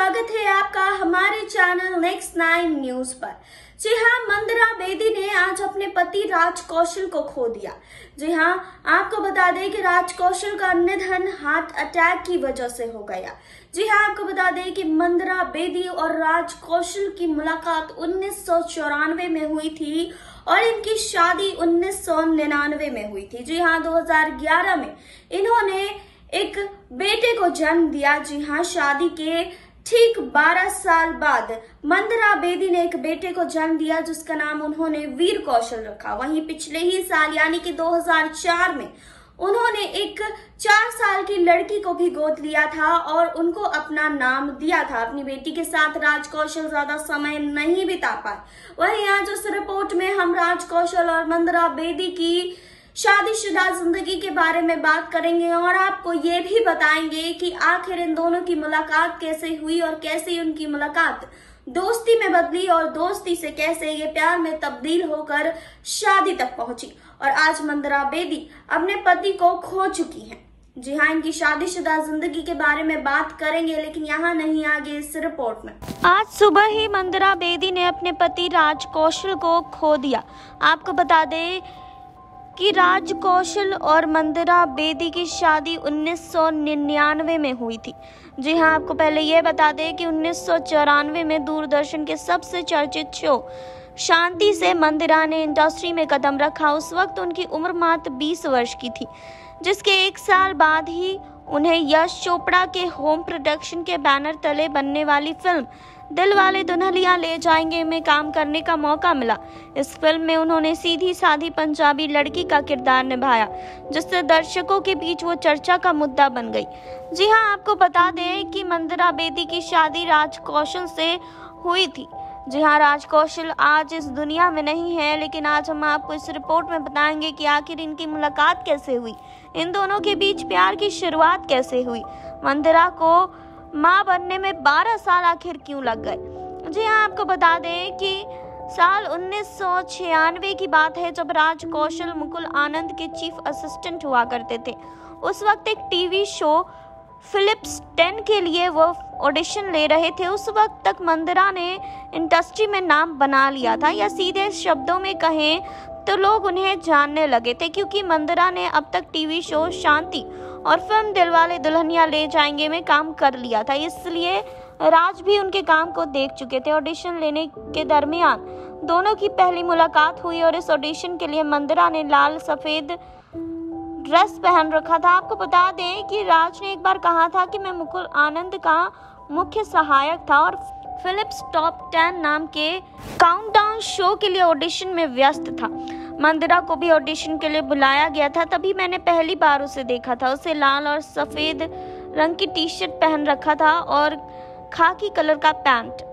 स्वागत है आपका हमारे चैनल नेक्स्ट 9 न्यूज पर। जी हाँ, मंदिरा बेदी ने आज अपने पति राज कौशल को खो दिया। जी हाँ, आपको बता दें कि राज कौशल का निधन हार्ट अटैक की वजह से हो गया। जी हाँ, आपको बता दें कि मंदिरा बेदी और राज कौशल की मुलाकात 1994 में हुई थी और इनकी शादी 1999 में हुई थी। जी हाँ, 2011 में इन्होंने एक बेटे को जन्म दिया। जी हाँ, शादी के ठीक 12 साल बाद मंदिरा बेदी ने एक बेटे को जन्म दिया जिसका नाम उन्होंने वीर कौशल रखा। वहीं पिछले ही साल यानी कि 2004 में उन्होंने एक 4 साल की लड़की को भी गोद लिया था और उनको अपना नाम दिया था। अपनी बेटी के साथ राज कौशल ज्यादा समय नहीं बिता पाए। वहीं आज उस रिपोर्ट में हम राज कौशल और मंदिरा बेदी की शादीशुदा जिंदगी के बारे में बात करेंगे और आपको ये भी बताएंगे कि आखिर इन दोनों की मुलाकात कैसे हुई और कैसे उनकी मुलाकात दोस्ती में बदली और दोस्ती से कैसे ये प्यार में तब्दील होकर शादी तक पहुंची। और आज मंदिरा बेदी अपने पति को खो चुकी हैं। जी हाँ, इनकी शादीशुदा जिंदगी के बारे में बात करेंगे, लेकिन यहाँ नहीं, आगे इस रिपोर्ट में। आज सुबह ही मंदिरा बेदी ने अपने पति राज कौशल को खो दिया। आपको बता दें कि राज कौशल और मंदिरा बेदी की शादी 1999 में हुई थी। जी हाँ, आपको पहले ये बता दें कि 1994 में दूरदर्शन के सबसे चर्चित शो शांति से मंदिरा ने इंडस्ट्री में कदम रखा। उस वक्त उनकी उम्र मात्र 20 वर्ष की थी, जिसके 1 साल बाद ही उन्हें यश चोपड़ा के होम प्रोडक्शन के बैनर तले बनने वाली फिल्म दिलवाले दुल्हनिया ले जाएंगे में काम करने का मौका मिला। इस फिल्म में उन्होंने सीधी सादी पंजाबी लड़की का किरदार निभाया, जिससे दर्शकों के बीच वो चर्चा का मुद्दा बन गई। जी हाँ, आपको बता दें कि मंदिरा बेदी की शादी राज कौशल से हुई थी। जी हाँ, राज कौशल आज इस दुनिया में नहीं है, लेकिन आज हम आपको इस रिपोर्ट में बताएंगे कि आखिर इनकी मुलाकात कैसे हुई, इन दोनों के बीच प्यार की शुरुआत कैसे हुई, मंदिरा को मां बनने में 12 साल आखिर क्यों लग गए। जी हाँ, आपको बता दें कि साल 1996 की बात है, जब राज कौशल मुकुल आनंद के चीफ असिस्टेंट हुआ करते थे। उस वक्त एक टीवी शो फिलिप्स 10 के लिए वो ऑडिशन ले रहे थे। उस वक्त तक मंदिरा ने इंडस्ट्री में नाम बना लिया था, या सीधे शब्दों में कहें तो लोग उन्हें जानने लगे थे, क्योंकि मंदिरा ने अब तक टीवी शो शांति और फिल्म दिलवाले दुल्हनिया ले जाएंगे में काम कर लिया था। इसलिए राज भी उनके काम को देख चुके थे। ऑडिशन लेने के दरमियान दोनों की पहली मुलाकात हुई और इस ऑडिशन के लिए मंदिरा ने लाल सफेद ड्रेस पहन रखा था। आपको बता दें कि राज ने एक बार कहा था कि मैं मुकुल आनंद का मुख्य सहायक था और फिलिप्स टॉप 10 नाम के काउंटडाउन शो के लिए ऑडिशन में व्यस्त था। मंदिरा को भी ऑडिशन के लिए बुलाया गया था। तभी मैंने पहली बार उसे देखा था। उसे लाल और सफेद रंग की टी शर्ट पहन रखा था और खाकी कलर का पैंट।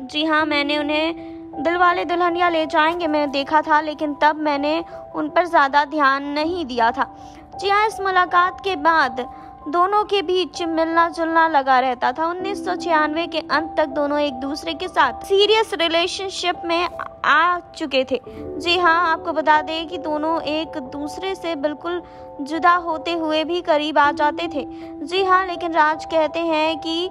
जी हाँ, मैंने उन्हें दिलवाले दुल्हनिया ले जाएंगे में देखा था, लेकिन तब मैंने उन पर ज्यादा ध्यान नहीं दिया था। जी हाँ, इस मुलाकात के बाद दोनों के बीच मिलना जुलना लगा रहता था। 1996 के अंत तक दोनों एक दूसरे के साथ सीरियस रिलेशनशिप में आ चुके थे। जी हाँ, आपको बता दें कि दोनों एक दूसरे से बिल्कुल जुदा होते हुए भी करीब आ जाते थे। जी हाँ, लेकिन राज कहते हैं कि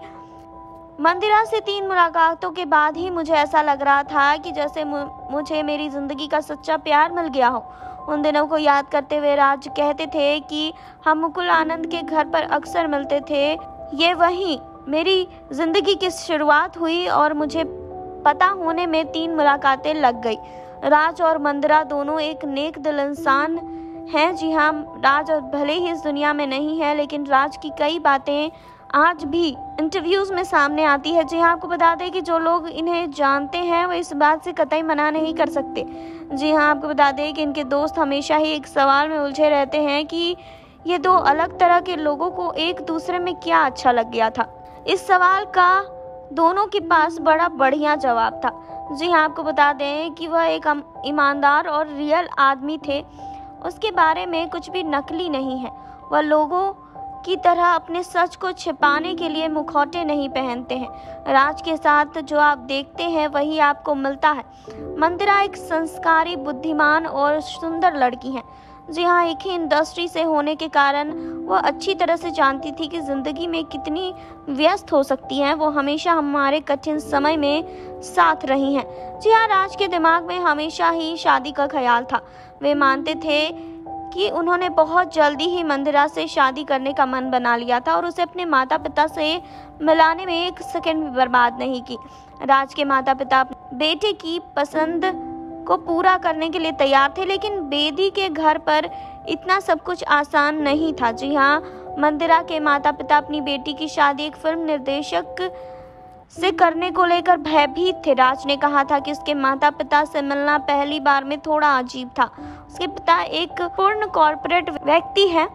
मंदिरा से 3 मुलाकातों के बाद ही मुझे ऐसा लग रहा था कि जैसे मुझे मेरी जिंदगी का सच्चा प्यार मिल गया हो। उन दिनों को याद करते हुए राज कहते थे कि हम मुकुल आनंद के घर पर अक्सर मिलते थे। ये वहीं मेरी जिंदगी की शुरुआत हुई और मुझे पता होने में 3 मुलाकातें लग गई। राज और मंदिरा दोनों एक नेक दिल इंसान हैं। जी हाँ, राज भले ही इस दुनिया में नहीं है, लेकिन राज की कई बातें आज भी इंटरव्यूज में सामने आती है। जी हाँ, आपको बता दें कि जो लोग इन्हें जानते हैं वो इस बात से कतई मना नहीं कर सकते। जी हाँ, आपको बता दें कि इनके दोस्त हमेशा ही एक सवाल में उलझे रहते हैं कि ये 2 अलग तरह के लोगों को एक दूसरे में क्या अच्छा लग गया था। इस सवाल का दोनों के पास बड़ा बढ़िया जवाब था। जी हाँ, आपको बता दें कि वह एक ईमानदार और रियल आदमी थे। उसके बारे में कुछ भी नकली नहीं है। वह लोगों की तरह अपने सच को छिपाने के लिए मुखौटे नहीं पहनते हैं। राज के साथ जो आप देखते हैं वही आपको मिलता है। मंदिरा एक संस्कारी, बुद्धिमान और सुंदर लड़की हैं। जी हाँ, एक ही इंडस्ट्री से होने के कारण वो अच्छी तरह से जानती थी कि ज़िंदगी में कितनी व्यस्त हो सकती हैं। वो हमेशा हमारे कठिन समय में साथ रही हैं। जी हाँ, राज के दिमाग में हमेशा ही शादी का ख्याल था। वे मानते थे कि उन्होंने बहुत जल्दी ही मंदिरा से शादी करने का मन बना लिया था और उसे अपने माता पिता से मिलाने में एक सेकंड भी बर्बाद नहीं की। राज के माता पिता बेटे की पसंद को पूरा करने के लिए तैयार थे, लेकिन बेदी के घर पर इतना सब कुछ आसान नहीं था। जी हाँ, मंदिरा के माता पिता अपनी बेटी की शादी एक फिल्म निर्देशक से करने को लेकर भयभीत थे। राज ने कहा था कि उसके माता पिता से मिलना पहली बार में थोड़ा अजीब था। उसके पिता एक पूर्ण कॉर्पोरेट व्यक्ति हैं,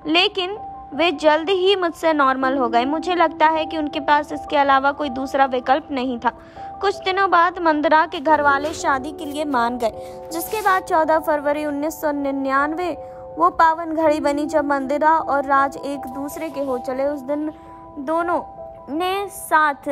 लेकिन वे जल्द ही मुझसे नॉर्मल हो गए। मुझे लगता है कि उनके पास इसके अलावा कोई दूसरा विकल्प नहीं था। कुछ दिनों बाद मंदिरा के घर वाले शादी के लिए मान गए, जिसके बाद 14 फरवरी 1999 वो पावन घड़ी बनी जब मंदिरा और राज एक दूसरे के हो चले। उस दिन दोनों ने साथ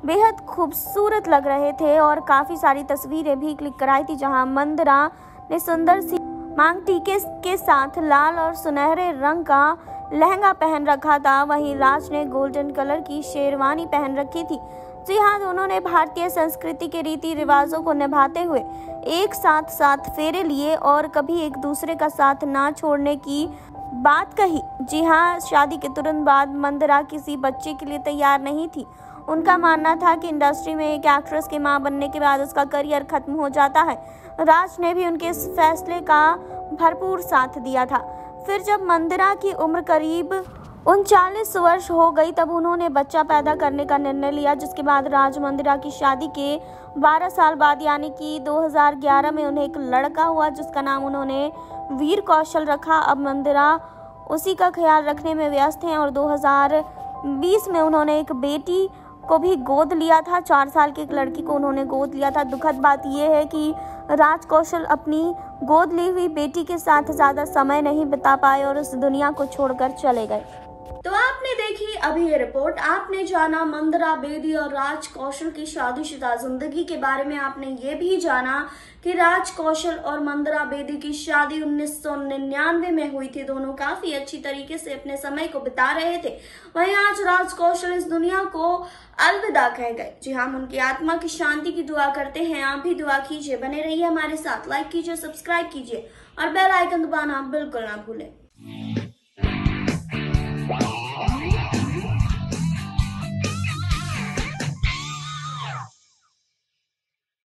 बेहद खूबसूरत लग रहे थे और काफी सारी तस्वीरें भी क्लिक कराई थी, जहां मंदिरा ने सुंदर सी मांग टीके के साथ लाल और सुनहरे रंग का लहंगा पहन रखा था। वहीं राज ने गोल्डन कलर की शेरवानी पहन रखी थी। जी हाँ, दोनों ने भारतीय संस्कृति के रीति रिवाजों को निभाते हुए एक साथ फेरे लिए और कभी एक दूसरे का साथ ना छोड़ने की बात कही। जी हाँ, शादी के तुरंत बाद मंदिरा किसी बच्चे के लिए तैयार नहीं थी। उनका मानना था कि इंडस्ट्री में एक एक्ट्रेस की मां बनने के बाद उसका करियर खत्म हो जाता है। राज ने भी उनके इस फैसले का भरपूर साथ दिया था। फिर जब मंदिरा की उम्र करीब 39 वर्ष हो गई, तब उन्होंने बच्चा पैदा करने का निर्णय लिया, जिसके बाद राज मंदिरा की शादी के 12 साल बाद यानी कि 2011 में उन्हें एक लड़का हुआ, जिसका नाम उन्होंने वीर कौशल रखा। अब मंदिरा उसी का ख्याल रखने में व्यस्त हैं और 2020 में उन्होंने एक बेटी को भी गोद लिया था। 4 साल की एक लड़की को उन्होंने गोद लिया था। दुखद बात यह है कि राज कौशल अपनी गोद ली हुई बेटी के साथ ज्यादा समय नहीं बिता पाए और इस दुनिया को छोड़कर चले गए। तो आपने देखी अभी ये रिपोर्ट, आपने जाना मंदिरा बेदी और राज कौशल की शादीशुदा जिंदगी के बारे में। आपने ये भी जाना कि राज कौशल और मंदिरा बेदी की शादी 1999 में हुई थी। दोनों काफी अच्छी तरीके से अपने समय को बिता रहे थे। वहीं आज राज कौशल इस दुनिया को अलविदा कह गए। जी हाँ, हम उनकी आत्मा की शांति की दुआ करते हैं। आप भी दुआ कीजिए। बने रहिए हमारे साथ, लाइक कीजिए, सब्सक्राइब कीजिए और बेल आइकन दबाना बिल्कुल ना भूलें।